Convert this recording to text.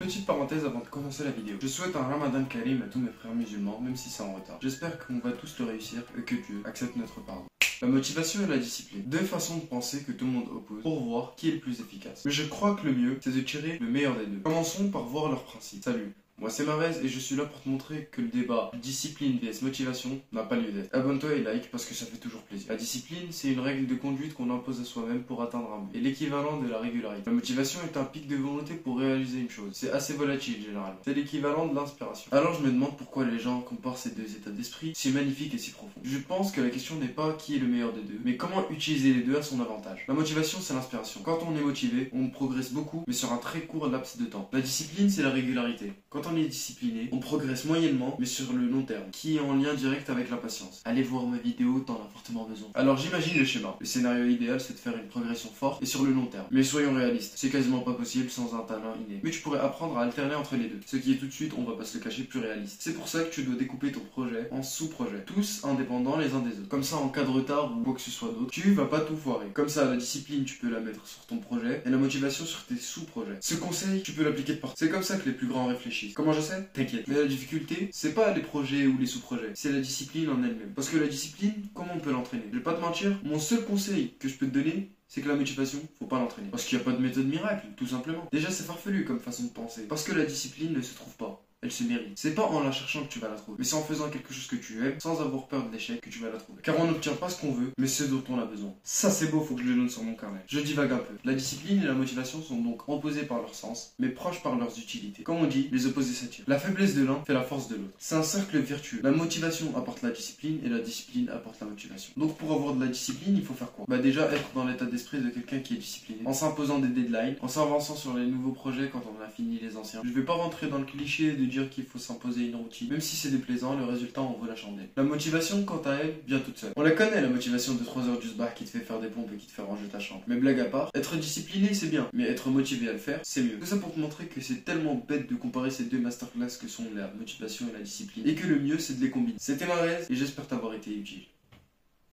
Petite parenthèse avant de commencer la vidéo. Je souhaite un Ramadan Karim à tous mes frères musulmans, même si c'est en retard. J'espère qu'on va tous le réussir et que Dieu accepte notre pardon. La motivation et la discipline. Deux façons de penser que tout le monde oppose pour voir qui est le plus efficace. Mais je crois que le mieux, c'est de tirer le meilleur des deux. Commençons par voir leurs principes. Salut. Moi c'est Marez et je suis là pour te montrer que le débat discipline vs motivation n'a pas lieu d'être. Abonne-toi et like parce que ça fait toujours plaisir. La discipline, c'est une règle de conduite qu'on impose à soi-même pour atteindre un but, et l'équivalent de la régularité. La motivation est un pic de volonté pour réaliser une chose. C'est assez volatile généralement. C'est l'équivalent de l'inspiration. Alors je me demande pourquoi les gens comparent ces deux états d'esprit si magnifiques et si profonds. Je pense que la question n'est pas qui est le meilleur des deux, mais comment utiliser les deux à son avantage. La motivation, c'est l'inspiration. Quand on est motivé, on progresse beaucoup, mais sur un très court laps de temps. La discipline, c'est la régularité. Quand on est discipliné, on progresse moyennement, mais sur le long terme, qui est en lien direct avec la patience. Allez voir ma vidéo, t'en as fortement besoin. Alors j'imagine le schéma. Le scénario idéal, c'est de faire une progression forte et sur le long terme. Mais soyons réalistes, c'est quasiment pas possible sans un talent inné. Mais tu pourrais apprendre à alterner entre les deux, ce qui est tout de suite, on va pas se le cacher, plus réaliste. C'est pour ça que tu dois découper ton projet en sous-projets, tous indépendants les uns des autres. Comme ça, en cas de retard ou quoi que ce soit d'autre, tu vas pas tout foirer. Comme ça, la discipline, tu peux la mettre sur ton projet et la motivation sur tes sous-projets. Ce conseil, tu peux l'appliquer de partout. C'est comme ça que les plus grands réfléchissent. Comment je sais? T'inquiète. Mais la difficulté, c'est pas les projets ou les sous-projets, c'est la discipline en elle-même. Parce que la discipline, comment on peut l'entraîner? Je vais pas te mentir, mon seul conseil que je peux te donner, c'est que la motivation, faut pas l'entraîner. Parce qu'il n'y a pas de méthode miracle, tout simplement. Déjà, c'est farfelu comme façon de penser. Parce que la discipline ne se trouve pas. Elle se mérite. C'est pas en la cherchant que tu vas la trouver, mais c'est en faisant quelque chose que tu aimes, sans avoir peur de l'échec, que tu vas la trouver. Car on n'obtient pas ce qu'on veut, mais ce dont on a besoin. Ça c'est beau, faut que je le note sur mon carnet. Je divague un peu. La discipline et la motivation sont donc opposées par leur sens, mais proches par leurs utilités. Comme on dit, les opposés s'attirent. La faiblesse de l'un fait la force de l'autre. C'est un cercle vertueux. La motivation apporte la discipline et la discipline apporte la motivation. Donc pour avoir de la discipline, il faut faire quoi? Bah déjà être dans l'état d'esprit de quelqu'un qui est discipliné, en s'imposant des deadlines, en s'avançant sur les nouveaux projets quand on a fini les anciens. Je vais pas rentrer dans le cliché de dire qu'il faut s'imposer une routine. Même si c'est déplaisant, le résultat en vaut la chandelle. La motivation, quant à elle, vient toute seule. On la connaît, la motivation de 3 heures du sbar qui te fait faire des pompes et qui te fait ranger ta chambre. Mais blague à part, être discipliné c'est bien, mais être motivé à le faire, c'est mieux. Tout ça pour te montrer que c'est tellement bête de comparer ces deux masterclass que sont la motivation et la discipline, et que le mieux c'est de les combiner. C'était Marez et j'espère t'avoir été utile.